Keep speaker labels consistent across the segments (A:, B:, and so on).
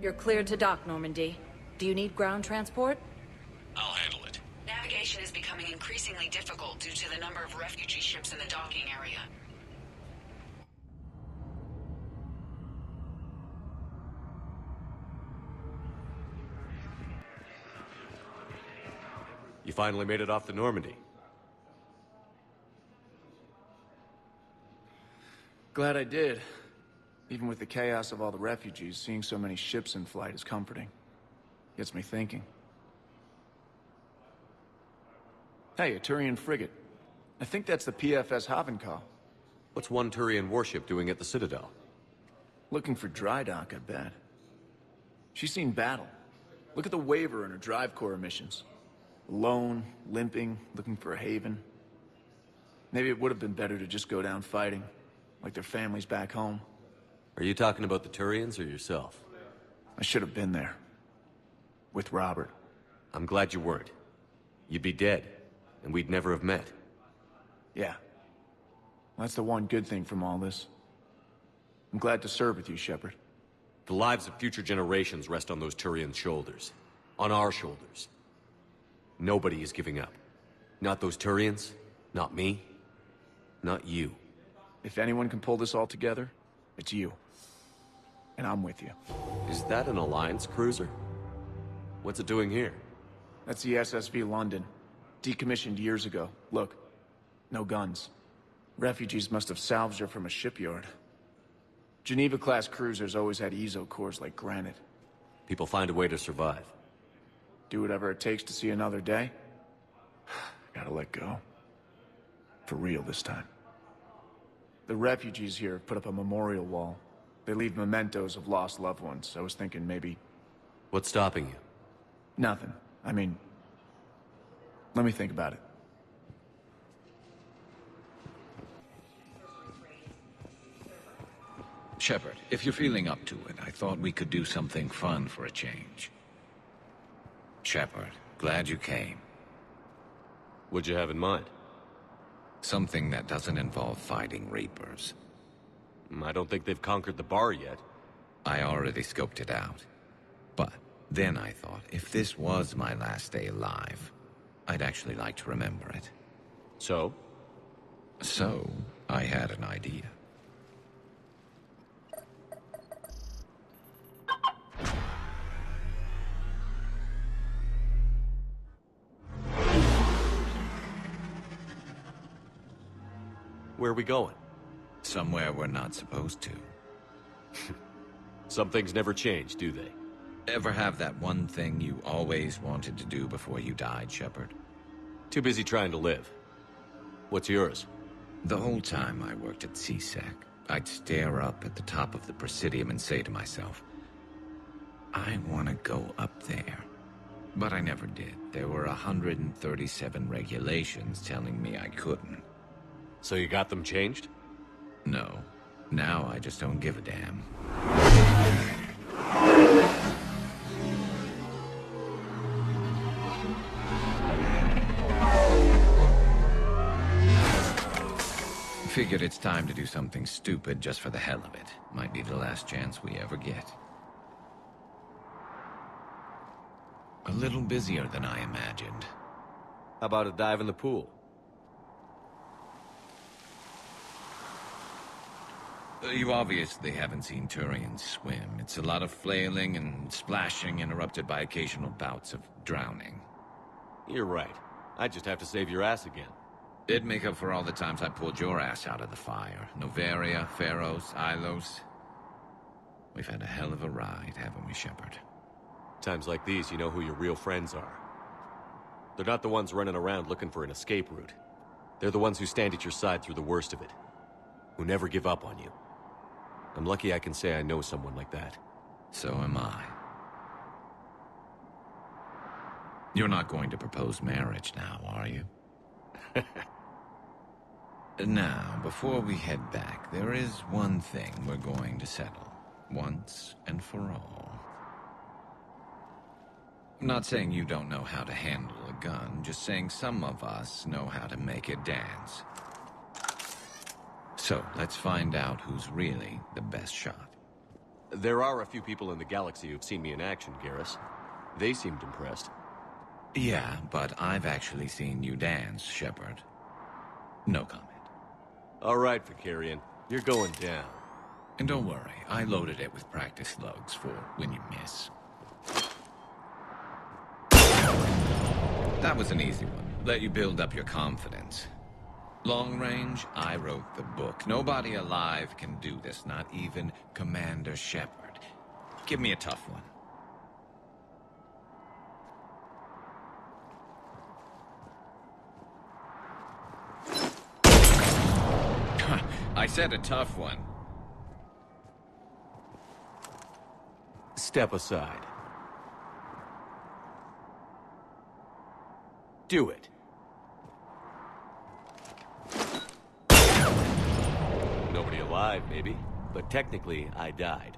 A: You're cleared to dock, Normandy. Do you need ground transport?
B: I'll handle it.
C: Navigation is becoming increasingly difficult due to the number of refugee ships in the docking area.
B: You finally made it off the Normandy.
D: Glad I did. Even with the chaos of all the refugees, seeing so many ships in flight is comforting. Gets me thinking. Hey, a Turian frigate. I think that's the PFS Havenkal.
B: What's one Turian warship doing at the Citadel?
D: Looking for dry dock, I bet. She's seen battle. Look at the waiver in her drive core emissions. Alone, limping, looking for a haven. Maybe it would have been better to just go down fighting, like their families back home.
B: Are you talking about the Turians or yourself?
D: I should have been there. With Robert.
B: I'm glad you weren't. You'd be dead, and we'd never have met.
D: Yeah. That's the one good thing from all this. I'm glad to serve with you, Shepard.
B: The lives of future generations rest on those Turians' shoulders. On our shoulders. Nobody is giving up. Not those Turians, not me, not you.
D: If anyone can pull this all together, it's you. And I'm with you.
B: Is that an Alliance cruiser? What's it doing here?
D: That's the SSV London. Decommissioned years ago. Look, no guns. Refugees must have salvaged her from a shipyard. Geneva-class cruisers always had ezo cores like granite.
B: People find a way to survive.
D: Do whatever it takes to see another day. Gotta let go. For real this time. The refugees here have put up a memorial wall. They leave mementos of lost loved ones. I was thinking maybe...
B: What's stopping you?
D: Nothing. I mean... Let me think about it.
E: Shepard, if you're feeling up to it, I thought we could do something fun for a change. Shepard, glad you came.
B: What'd you have in mind?
E: Something that doesn't involve fighting Reapers.
B: I don't think they've conquered the bar yet.
E: I already scoped it out. But then I thought, if this was my last day alive, I'd actually like to remember it.
B: So?
E: So, I had an idea.
B: Where are we going?
E: Somewhere we're not supposed to.
B: Some things never change, do they?
E: Ever have that one thing you always wanted to do before you died, Shepard?
B: Too busy trying to live. What's yours?
E: The whole time I worked at CSEC, I'd stare up at the top of the Presidium and say to myself, I want to go up there. But I never did. There were 137 regulations telling me I couldn't.
B: So you got them changed?
E: No. Now I just don't give a damn. Figured it's time to do something stupid just for the hell of it. Might be the last chance we ever get. A little busier than I imagined.
B: How about a dive in the pool?
E: You obviously haven't seen Turians swim. It's a lot of flailing and splashing, interrupted by occasional bouts of drowning.
B: You're right. I just have to save your ass again.
E: It'd make up for all the times I pulled your ass out of the fire. Noveria, Pharos, Ilos. We've had a hell of a ride, haven't we, Shepard?
B: Times like these, you know who your real friends are. They're not the ones running around looking for an escape route. They're the ones who stand at your side through the worst of it. Who never give up on you. I'm lucky I can say I know someone like that.
E: So am I. You're not going to propose marriage now, are you? Now, before we head back, there is one thing we're going to settle. Once and for all. I'm not saying you don't know how to handle a gun, just saying some of us know how to make it dance. So, let's find out who's really the best shot.
B: There are a few people in the galaxy who've seen me in action, Garrus. They seemed impressed.
E: Yeah, but I've actually seen you dance, Shepard. No comment.
B: All right, Vicarian. You're going down.
E: And don't worry, I loaded it with practice slugs for when you miss. That was an easy one. Let you build up your confidence. Long range, I wrote the book. Nobody alive can do this, not even Commander Shepard. Give me a tough one. I said a tough one.
B: Step aside. Do it. Nobody alive, maybe. But technically, I died.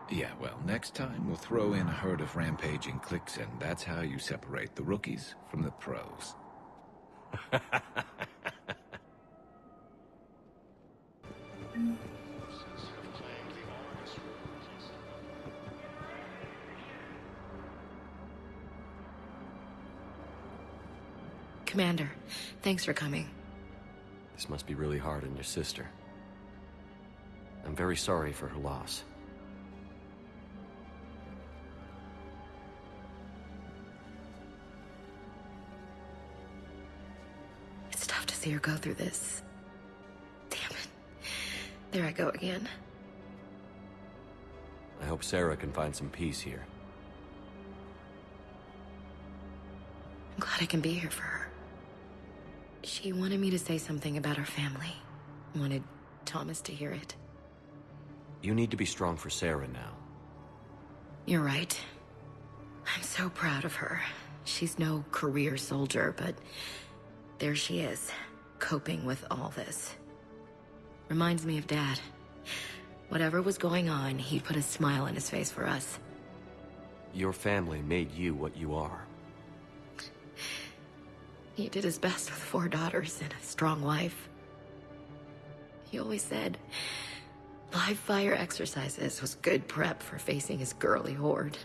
E: Yeah, well, next time we'll throw in a herd of rampaging cliques, and that's how you separate the rookies from the pros.
F: Commander, thanks for coming.
B: This must be really hard on your sister. I'm very sorry for her loss.
F: It's tough to see her go through this. Damn it. There I go again.
B: I hope Sarah can find some peace here.
F: I'm glad I can be here for her. She wanted me to say something about her family. Wanted Thomas to hear it.
B: You need to be strong for Sarah now.
F: You're right. I'm so proud of her. She's no career soldier, but there she is, coping with all this. Reminds me of Dad. Whatever was going on, he'd put a smile on his face for us.
B: Your family made you what you are.
F: He did his best with 4 daughters and a strong wife. He always said live fire exercises was good prep for facing his girly horde.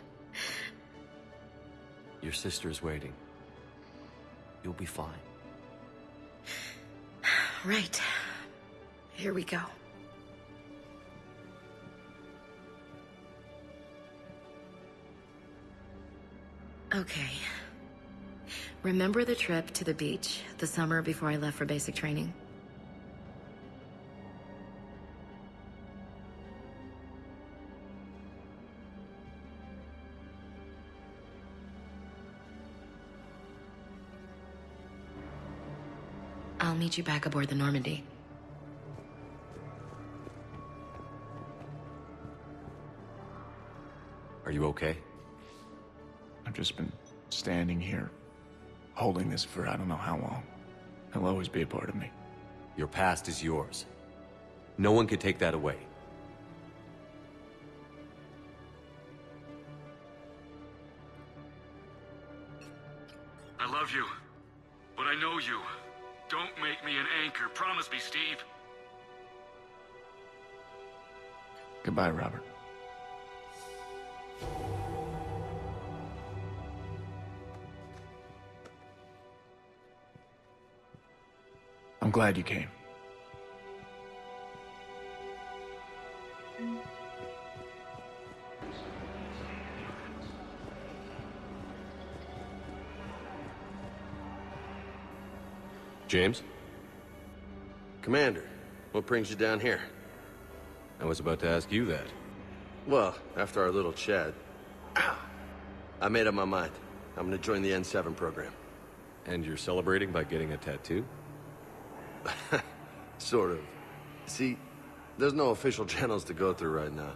B: Your sister's waiting. You'll be fine.
F: Right. Here we go. Okay. Remember the trip to the beach the summer before I left for basic training? I'll meet you back aboard the Normandy.
B: Are you okay?
D: I've just been standing here, holding this for I don't know how long. He'll always be a part of me.
B: Your past is yours. No one can take that away.
G: I love you, but I know you. Don't make me an anchor. Promise me, Steve.
D: Goodbye, Robert. I'm glad you came.
B: James?
H: Commander, what brings you down here?
B: I was about to ask you that.
H: Well, after our little chat, I made up my mind. I'm gonna join the N7 program.
B: And you're celebrating by getting a tattoo?
H: Sort of. See, there's no official channels to go through right now.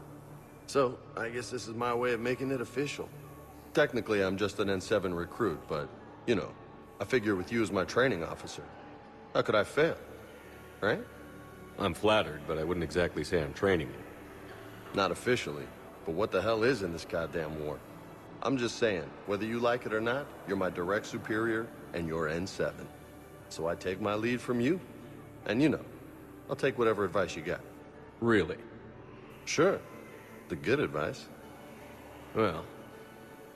H: So, I guess this is my way of making it official. Technically, I'm just an N7 recruit, but, you know, I figure with you as my training officer, how could I fail? Right?
B: I'm flattered, but I wouldn't exactly say I'm training you.
H: Not officially, but what the hell is in this goddamn war? I'm just saying, whether you like it or not, you're my direct superior, and you're N7. So I take my lead from you, and you know, I'll take whatever advice you got.
B: Really?
H: Sure. The good advice?
B: Well,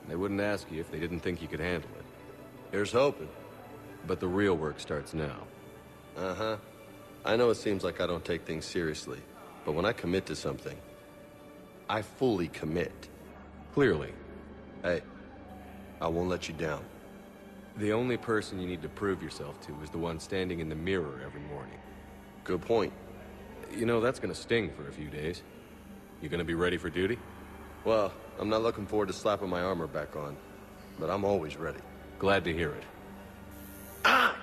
B: they wouldn't ask you if they didn't think you could handle it.
H: Here's hoping.
B: But the real work starts now.
H: Uh-huh. I know it seems like I don't take things seriously, but when I commit to something, I fully commit.
B: Clearly.
H: Hey, I won't let you down.
B: The only person you need to prove yourself to is the one standing in the mirror every morning.
H: Good point.
B: You know, that's gonna sting for a few days. You gonna be ready for duty?
H: Well, I'm not looking forward to slapping my armor back on, but I'm always ready.
B: Glad to hear it.
H: Ah!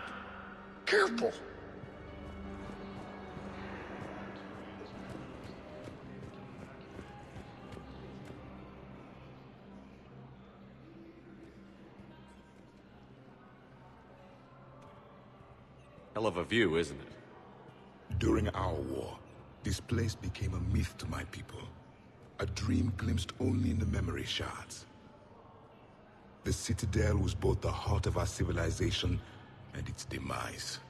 H: Careful!
B: Hell of a view, isn't it?
I: During our war, this place became a myth to my people. A dream glimpsed only in the memory shards. The Citadel was both the heart of our civilization and its demise.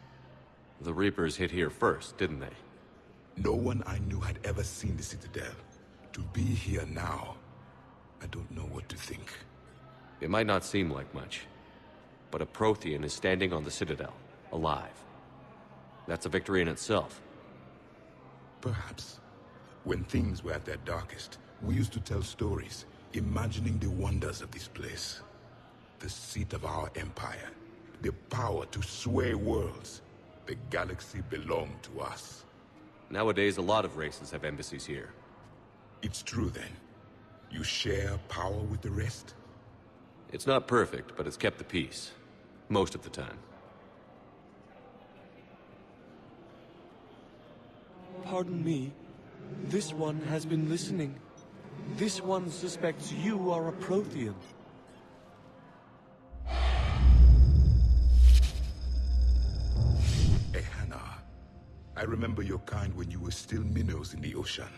B: The Reapers hit here first, didn't they?
I: No one I knew had ever seen the Citadel. To be here now, I don't know what to think.
B: It might not seem like much, but a Prothean is standing on the Citadel, alive. That's a victory in itself.
I: Perhaps. When things were at their darkest, we used to tell stories, imagining the wonders of this place. The seat of our empire, the power to sway worlds. The galaxy belonged to us.
B: Nowadays, a lot of races have embassies here.
I: It's true then. You share power with the rest?
B: It's not perfect, but it's kept the peace. Most of the time.
J: Pardon me. This one has been listening. This one suspects you are a Prothean.
I: Ehana. I remember your kind when you were still minnows in the ocean.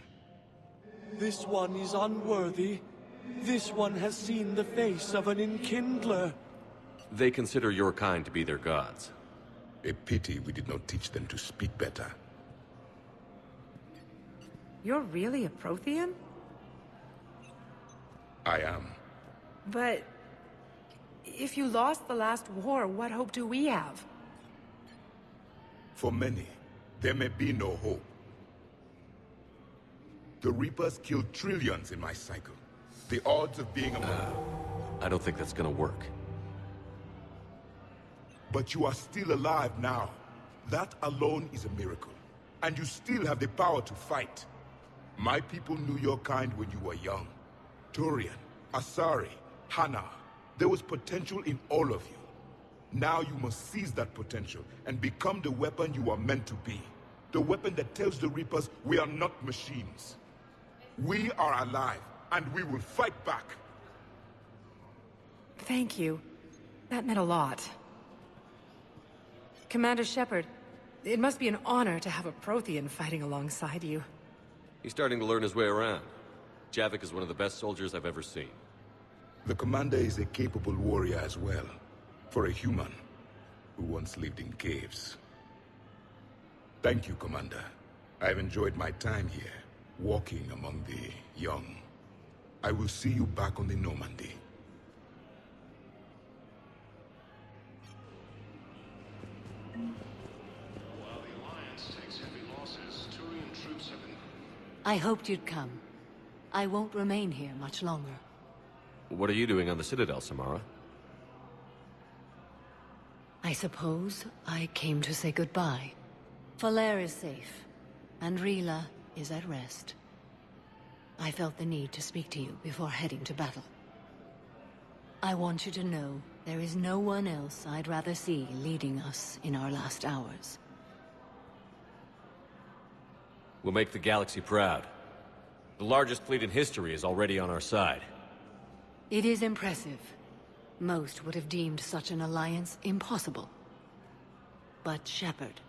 J: This one is unworthy. This one has seen the face of an enkindler.
B: They consider your kind to be their gods.
I: A pity we did not teach them to speak better.
A: You're really a Prothean?
I: I am.
A: But... if you lost the last war, what hope do we have?
I: For many, there may be no hope. The Reapers killed trillions in my cycle. The odds of being
B: I don't think that's gonna work.
I: But you are still alive now. That alone is a miracle. And you still have the power to fight. My people knew your kind when you were young. Turian, Asari, Hana. There was potential in all of you. Now you must seize that potential and become the weapon you are meant to be. The weapon that tells the Reapers we are not machines. We are alive, and we will fight back.
A: Thank you. That meant a lot. Commander Shepard, it must be an honor to have a Prothean fighting alongside you.
B: He's starting to learn his way around. Javik is one of the best soldiers I've ever seen.
I: The commander is a capable warrior as well. For a human who once lived in caves. Thank you, Commander. I've enjoyed my time here, walking among the young. I will see you back on the Normandy.
K: While the Alliance takes heavy losses, Turian troops have been...
L: I hoped you'd come. I won't remain here much longer.
B: What are you doing on the Citadel, Samara?
L: I suppose I came to say goodbye. Falere is safe, and Rila is at rest. I felt the need to speak to you before heading to battle. I want you to know there is no one else I'd rather see leading us in our last hours.
B: We'll make the galaxy proud. The largest fleet in history is already on our side.
L: It is impressive. Most would have deemed such an alliance impossible. But Shepard,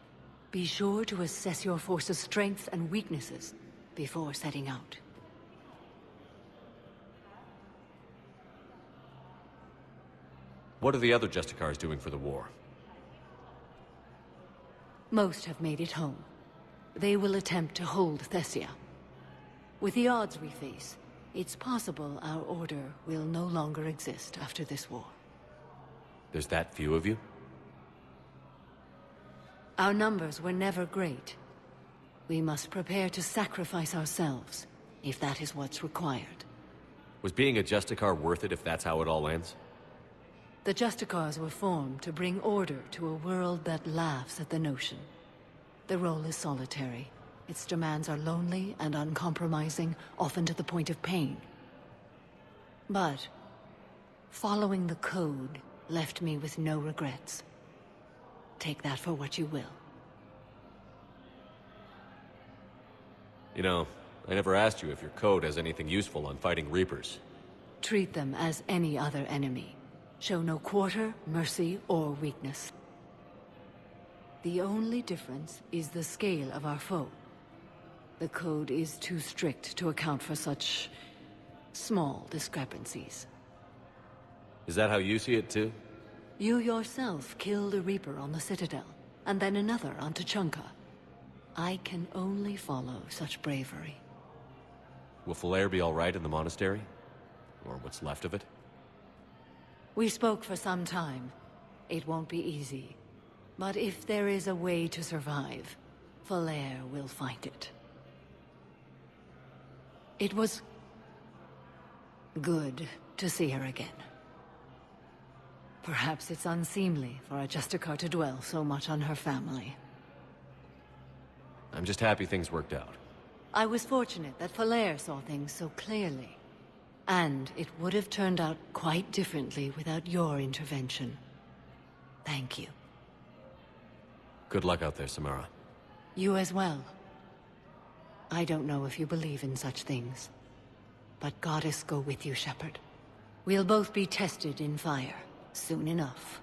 L: be sure to assess your force's strengths and weaknesses before setting out.
B: What are the other Justicars doing for the war?
L: Most have made it home. They will attempt to hold Thessia. With the odds we face, It's possible our order will no longer exist after this war.
B: There's that few of you?
L: Our numbers were never great. We must prepare to sacrifice ourselves, if that is what's required.
B: Was being a Justicar worth it if that's how it all ends?
L: The Justicars were formed to bring order to a world that laughs at the notion. The role is solitary. Its demands are lonely and uncompromising, often to the point of pain. But following the code left me with no regrets. Take that for what you will.
B: You know, I never asked you if your code has anything useful on fighting Reapers.
L: Treat them as any other enemy. Show no quarter, mercy, or weakness. The only difference is the scale of our foe. The code is too strict to account for such small discrepancies.
B: Is that how you see it too?
L: You yourself killed a Reaper on the Citadel, and then another on Tuchanka. I can only follow such bravery.
B: Will Falere be all right in the monastery? Or what's left of it?
L: We spoke for some time. It won't be easy. But if there is a way to survive, Falere will find it. It was good to see her again. Perhaps it's unseemly for a Justicar to dwell so much on her family.
B: I'm just happy things worked out.
L: I was fortunate that Falere saw things so clearly. And it would have turned out quite differently without your intervention. Thank you.
B: Good luck out there, Samara.
L: You as well. I don't know if you believe in such things, but Goddess go with you, Shepard. We'll both be tested in fire, soon enough.